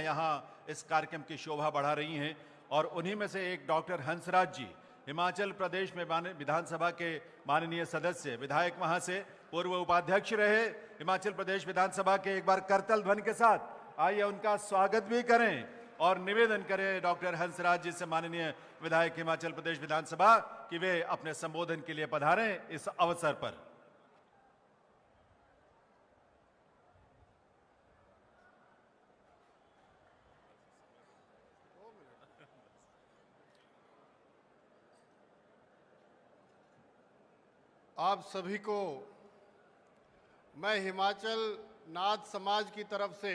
बेटियां यहाँ इस कार्यक्रम की शोभा बढ़ा रही हैं और उन्हीं में से एक डॉक्टर हंसराज जी, हिमाचल प्रदेश में विधानसभा के माननीय सदस्य, विधायक वहां से पूर्व उपाध्यक्ष रहे हिमाचल प्रदेश विधानसभा के। एक बार करतल ध्वनि के साथ आइए उनका स्वागत भी करें और निवेदन करें डॉक्टर हंसराज जी से, माननीय विधायक हिमाचल प्रदेश विधानसभा, कि वे अपने संबोधन के लिए पधारें इस अवसर पर। आप सभी को मैं हिमाचल नाथ समाज की तरफ से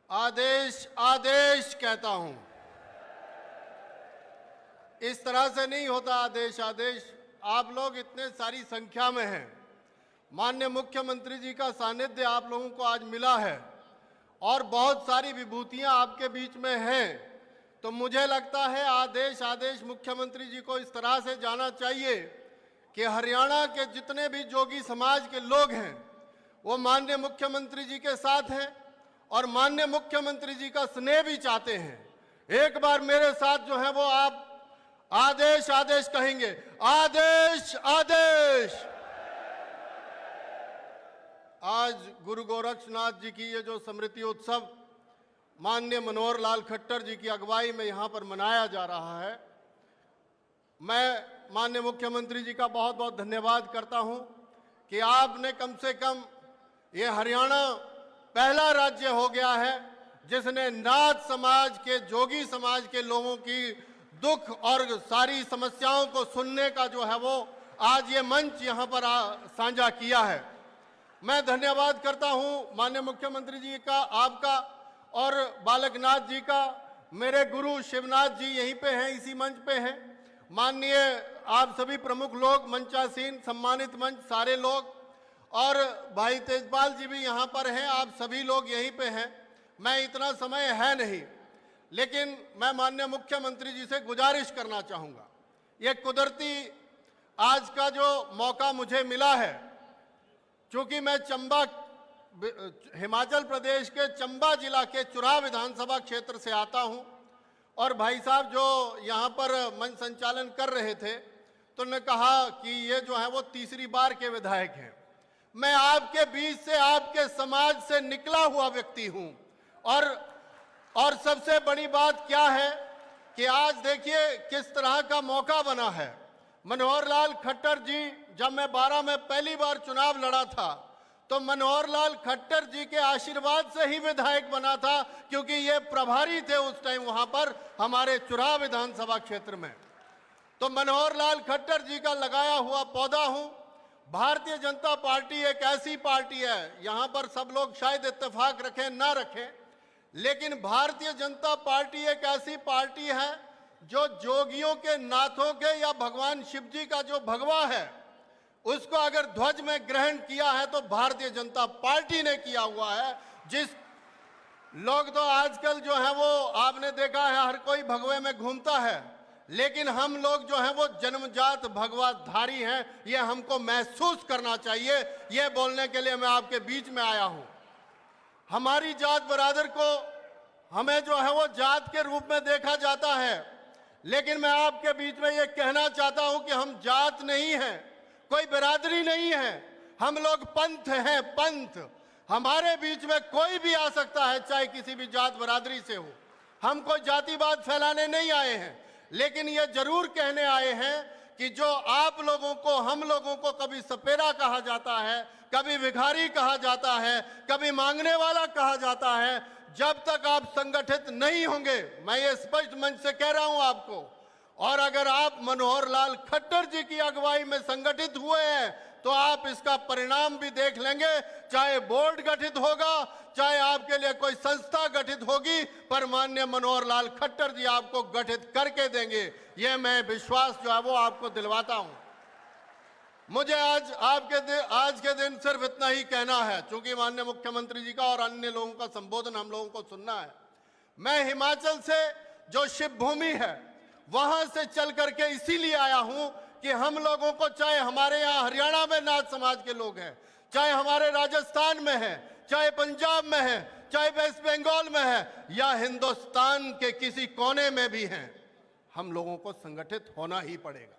आदेश आदेश कहता हूं। इस तरह से नहीं होता आदेश आदेश। आप लोग इतने सारी संख्या में हैं, माननीय मुख्यमंत्री जी का सानिध्य आप लोगों को आज मिला है और बहुत सारी विभूतियां आपके बीच में हैं, तो मुझे लगता है आदेश आदेश मुख्यमंत्री जी को इस तरह से जाना चाहिए कि हरियाणा के जितने भी जोगी समाज के लोग हैं वो माननीय मुख्यमंत्री जी के साथ हैं और माननीय मुख्यमंत्री जी का स्नेह भी चाहते हैं। एक बार मेरे साथ जो है वो आप आदेश आदेश कहेंगे, आदेश आदेश। आज गुरु गोरक्षनाथ जी की ये जो स्मृति उत्सव माननीय मनोहर लाल खट्टर जी की अगुवाई में यहाँ पर मनाया जा रहा है, मैं माननीय मुख्यमंत्री जी का बहुत बहुत धन्यवाद करता हूं कि आपने कम से कम, ये हरियाणा पहला राज्य हो गया है जिसने नाथ समाज के, जोगी समाज के लोगों की दुख और सारी समस्याओं को सुनने का जो है वो आज ये मंच यहाँ पर साझा किया है। मैं धन्यवाद करता हूँ माननीय मुख्यमंत्री जी का, आपका और बालकनाथ जी का। मेरे गुरु शिवनाथ जी यहीं पे हैं, इसी मंच पे हैं। माननीय आप सभी प्रमुख लोग, मंचासीन, सम्मानित मंच सारे लोग, और भाई तेजपाल जी भी यहाँ पर हैं, आप सभी लोग यहीं पे हैं। मैं इतना समय है नहीं, लेकिन मैं माननीय मुख्यमंत्री जी से गुजारिश करना चाहूँगा, ये कुदरती आज का जो मौका मुझे मिला है, चूँकि मैं चंबा, हिमाचल प्रदेश के चंबा जिला के चुराह विधानसभा क्षेत्र से आता हूँ, और भाई साहब जो यहाँ पर मंच संचालन कर रहे थे तो उन्होंने कहा कि ये जो है वो तीसरी बार के विधायक हैं। मैं आपके बीच से, आपके समाज से निकला हुआ व्यक्ति हूँ, और सबसे बड़ी बात क्या है कि आज देखिए किस तरह का मौका बना है। मनोहर लाल खट्टर जी, जब मैं 12 में पहली बार चुनाव लड़ा था तो मनोहर लाल खट्टर जी के आशीर्वाद से ही विधायक बना था, क्योंकि ये प्रभारी थे उस टाइम वहां पर हमारे चुराह विधानसभा क्षेत्र में। तो मनोहर लाल खट्टर जी का लगाया हुआ पौधा हूं। भारतीय जनता पार्टी एक ऐसी पार्टी है, यहां पर सब लोग शायद इत्तेफाक रखें ना रखें, लेकिन भारतीय जनता पार्टी एक ऐसी पार्टी है जो जोगियों के, नाथों के या भगवान शिव जी का जो भगवा है उसको अगर ध्वज में ग्रहण किया है तो भारतीय जनता पार्टी ने किया हुआ है। जिस लोग तो आजकल जो है वो आपने देखा है हर कोई भगवे में घूमता है, लेकिन हम लोग जो है वो जन्मजात भगवाधारी हैं, ये हमको महसूस करना चाहिए। ये बोलने के लिए मैं आपके बीच में आया हूं। हमारी जात बरादर को हमें जो है वो जात के रूप में देखा जाता है, लेकिन मैं आपके बीच में ये कहना चाहता हूं कि हम जात नहीं हैं, कोई बिरादरी नहीं है, हम लोग पंथ हैं, पंथ। हमारे बीच में कोई भी आ सकता है, चाहे किसी भी जात बरादरी से हो। हम कोई जातिवाद फैलाने नहीं आए हैं, लेकिन ये जरूर कहने आए हैं कि जो आप लोगों को, हम लोगों को कभी सपेरा कहा जाता है, कभी भिखारी कहा जाता है, कभी मांगने वाला कहा जाता है, जब तक आप संगठित नहीं होंगे, मैं ये स्पष्ट मंच से कह रहा हूं आपको, और अगर आप मनोहर लाल खट्टर जी की अगुवाई में संगठित हुए हैं तो आप इसका परिणाम भी देख लेंगे। चाहे बोर्ड गठित होगा, चाहे आपके लिए कोई संस्था गठित होगी, पर माननीय मनोहर लाल खट्टर जी आपको गठित करके देंगे, ये मैं विश्वास जो है वो आपको दिलवाता हूं। मुझे आज के दिन सिर्फ इतना ही कहना है, चूंकि माननीय मुख्यमंत्री जी का और अन्य लोगों का संबोधन हम लोगों को सुनना है। मैं हिमाचल से जो शिव भूमि है वहां से चल करके इसीलिए आया हूं कि हम लोगों को, चाहे हमारे यहाँ हरियाणा में नाथ समाज के लोग हैं, चाहे हमारे राजस्थान में हैं, चाहे पंजाब में हैं, चाहे वेस्ट बंगाल में है या हिंदुस्तान के किसी कोने में भी हैं, हम लोगों को संगठित होना ही पड़ेगा,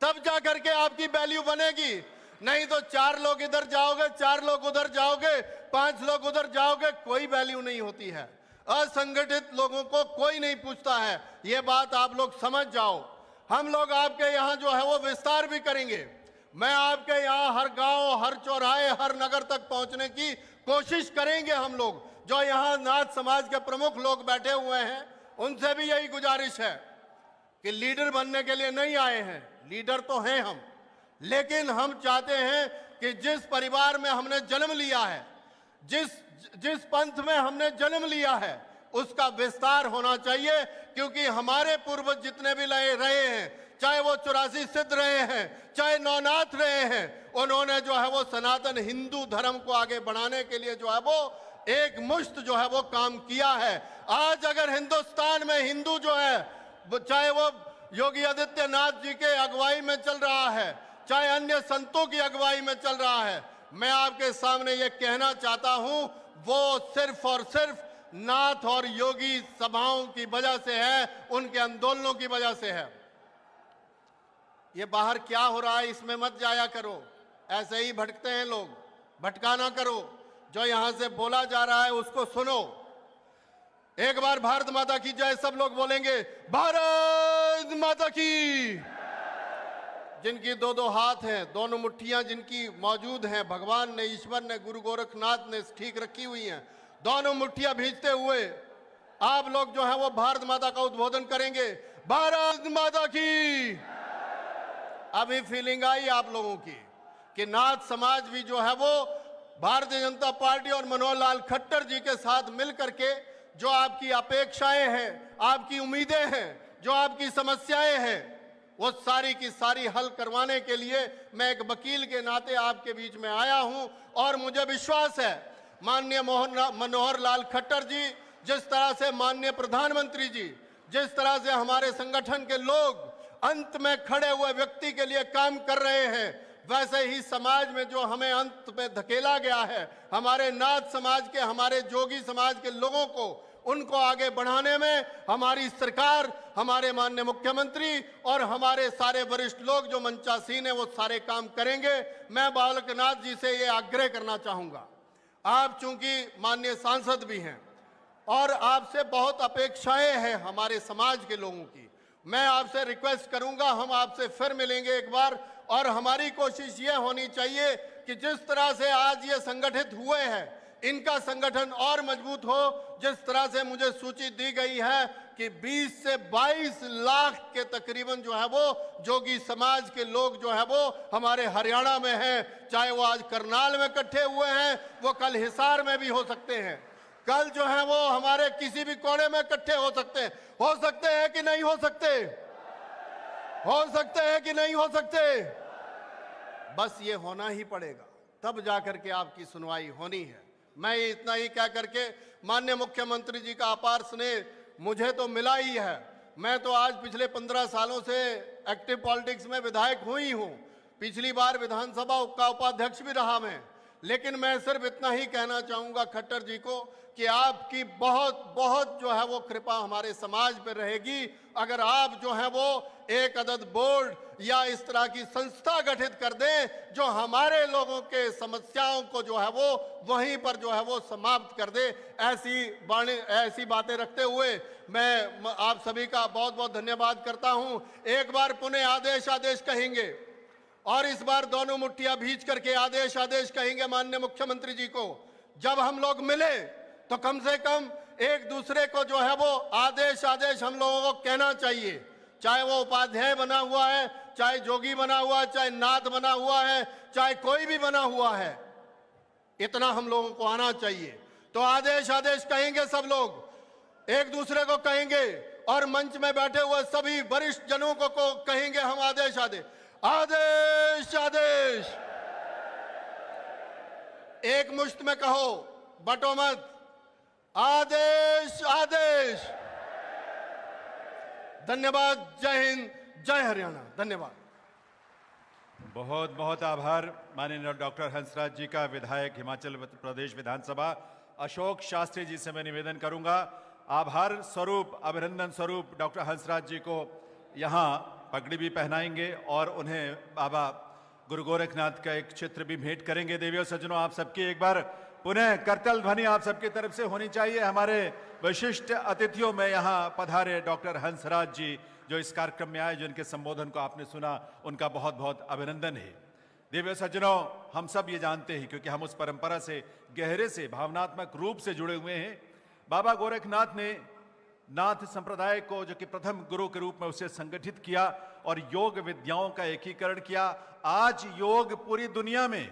तब जाकर के आपकी वैल्यू बनेगी। नहीं तो 4 लोग इधर जाओगे, 4 लोग उधर जाओगे, 5 लोग उधर जाओगे, कोई वैल्यू नहीं होती है। असंगठित लोगों को कोई नहीं पूछता है, ये बात आप लोग समझ जाओ। हम लोग आपके यहाँ जो है वो विस्तार भी करेंगे। मैं आपके यहाँ हर गांव, हर चौराहे, हर नगर तक पहुंचने की कोशिश करेंगे। हम लोग जो यहाँ नाथ समाज के प्रमुख लोग बैठे हुए हैं, उनसे भी यही गुजारिश है कि लीडर बनने के लिए नहीं आए हैं, लीडर तो हैं हम, लेकिन हम चाहते हैं कि जिस परिवार में हमने जन्म लिया है, जिस पंथ में हमने जन्म लिया है, उसका विस्तार होना चाहिए। क्योंकि हमारे पूर्वज जितने भी रहे हैं, चाहे वो 84 सिद्ध रहे हैं, चाहे नौनाथ रहे हैं, उन्होंने जो है वो सनातन हिंदू धर्म को आगे बढ़ाने के लिए जो है वो एक मुश्त जो है वो काम किया है। आज अगर हिंदुस्तान में हिंदू जो है, चाहे वो योगी आदित्यनाथ जी के अगुवाई में चल रहा है, चाहे अन्य संतों की अगुवाई में चल रहा है, मैं आपके सामने ये कहना चाहता हूं, वो सिर्फ और सिर्फ नाथ और योगी सभाओं की वजह से है, उनके आंदोलनों की वजह से है। ये बाहर क्या हो रहा है इसमें मत जाया करो, ऐसे ही भटकते हैं लोग, भटका ना करो। जो यहां से बोला जा रहा है उसको सुनो। एक बार भारत माता की जय सब लोग बोलेंगे, भारत माता की। जिनकी 2-2 हाथ हैं, दोनों मुट्ठियां जिनकी मौजूद हैं, भगवान ने, ईश्वर ने, गुरु गोरखनाथ ने ठीक रखी हुई हैं, दोनों मुट्ठियां भींचते हुए आप लोग जो है वो भारत माता का उद्बोधन करेंगे, भारत माता की। अभी फीलिंग आई आप लोगों की कि नाथ समाज भी जो है वो भारतीय जनता पार्टी और मनोहर लाल खट्टर जी के साथ मिलकर के जो आपकी अपेक्षाएं हैं, आपकी उम्मीदें हैं, जो आपकी समस्याएं हैं, वो सारी की सारी हल करवाने के लिए मैं एक वकील के नाते आपके बीच में आया हूं। और मुझे विश्वास है माननीय मनोहर लाल खट्टर जी, जिस तरह से माननीय प्रधानमंत्री जी, जिस तरह से हमारे संगठन के लोग अंत में खड़े हुए व्यक्ति के लिए काम कर रहे हैं, वैसे ही समाज में जो हमें अंत पे धकेला गया है, हमारे नाथ समाज के, हमारे जोगी समाज के लोगों को, उनको आगे बढ़ाने में हमारी सरकार, हमारे माननीय मुख्यमंत्री और हमारे सारे वरिष्ठ लोग जो मंचासीन है वो सारे काम करेंगे। मैं बालकनाथ जी से ये आग्रह करना चाहूंगा, आप चूंकि माननीय सांसद भी हैं और आपसे बहुत अपेक्षाएं हैं हमारे समाज के लोगों की, मैं आपसे रिक्वेस्ट करूंगा, हम आपसे फिर मिलेंगे एक बार। और हमारी कोशिश ये होनी चाहिए कि जिस तरह से आज ये संगठित हुए हैं, इनका संगठन और मजबूत हो। जिस तरह से मुझे सूची दी गई है कि 20 से 22 लाख के तकरीबन जो है वो जोगी समाज के लोग जो है वो हमारे हरियाणा में हैं, चाहे वो आज करनाल में इकट्ठे हुए हैं, वो कल हिसार में भी हो सकते हैं, कल जो है वो हमारे किसी भी कोने में इकट्ठे हो सकते हैं कि नहीं हो सकते, हो सकते हैं कि नहीं हो सकते। बस ये होना ही पड़ेगा, तब जाकर के आपकी सुनवाई होनी है। मैं ये इतना ही कह करके, माननीय मुख्यमंत्री जी का अपार स्नेह मुझे तो मिला ही है। मैं तो आज पिछले 15 सालों से एक्टिव पॉलिटिक्स में विधायक हुई हूं, पिछली बार विधानसभा का उपाध्यक्ष भी रहा मैं। लेकिन मैं सिर्फ इतना ही कहना चाहूंगा खट्टर जी को कि आपकी बहुत बहुत जो है वो कृपा हमारे समाज पर रहेगी अगर आप जो है वो एक अदद बोर्ड या इस तरह की संस्था गठित कर दें जो हमारे लोगों के समस्याओं को जो है वो वहीं पर जो है वो समाप्त कर दे। ऐसी बातें रखते हुए मैं आप सभी का बहुत बहुत धन्यवाद करता हूं। एक बार पुनः आदेश आदेश कहेंगे और इस बार दोनों मुट्ठियां भींच करके आदेश आदेश कहेंगे माननीय मुख्यमंत्री जी को। जब हम लोग मिले तो कम से कम एक दूसरे को जो है वो आदेश आदेश हम लोगों को कहना चाहिए, चाहे वो उपाध्याय बना हुआ है, चाहे जोगी बना हुआ है, चाहे नाथ बना हुआ है, चाहे कोई भी बना हुआ है, इतना हम लोगों को आना चाहिए। तो आदेश आदेश कहेंगे, सब लोग एक दूसरे को कहेंगे और मंच में बैठे हुए सभी वरिष्ठ जनों को कहेंगे हम आदेश आदेश आदेश आदेश। एक मुश्त में कहो, बटो मत, आदेश आदेश। धन्यवाद। जय हिंद, जय हरियाणा। धन्यवाद। बहुत बहुत आभार माननीय डॉक्टर हंसराज जी का, विधायक हिमाचल प्रदेश विधानसभा। अशोक शास्त्री जी से मैं निवेदन करूंगा, आभार स्वरूप, अभिनंदन स्वरूप डॉक्टर हंसराज जी को यहाँ पगड़ी भी पहनाएंगे और उन्हें बाबा गुरु गोरखनाथ का एक चित्र भी भेंट करेंगे। देवियों सज्जनों, आप सबकी एक बार पुनः करतल ध्वनि आप सबकी तरफ से होनी चाहिए। हमारे विशिष्ट अतिथियों में यहाँ पधारे डॉक्टर हंसराज जी जो इस कार्यक्रम में आए, जिनके संबोधन को आपने सुना, उनका बहुत बहुत अभिनंदन है। देवियों सज्जनों, हम सब ये जानते हैं क्योंकि हम उस परंपरा से गहरे से भावनात्मक रूप से जुड़े हुए हैं। बाबा गोरखनाथ ने नाथ संप्रदाय को, जो कि प्रथम गुरु के रूप में उसे संगठित किया और योग विद्याओं का एकीकरण किया। आज योग पूरी दुनिया में